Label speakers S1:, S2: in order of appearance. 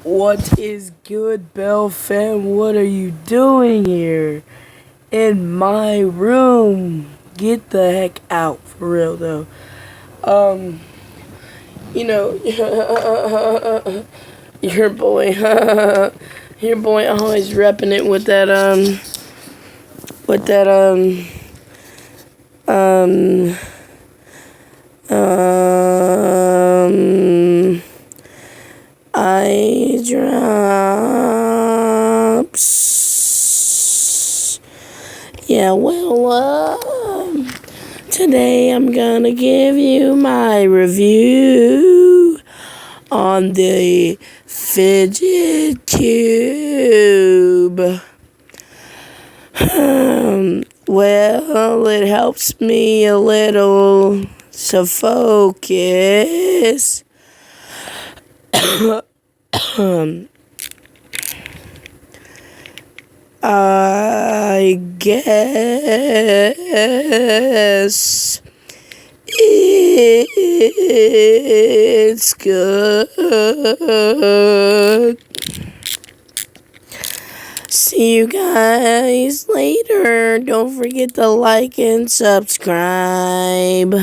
S1: What is good, Bell fam? What are you doing here? In my room. Get the heck out, for real though. Um, you know, your boy, your boy always repping it with that, um, eye drops. Yeah, well, today I'm gonna give you my review on the Fidget Cube. Well, it helps me a little to focus. I guess it's good. See you guys later. Don't forget to like and subscribe.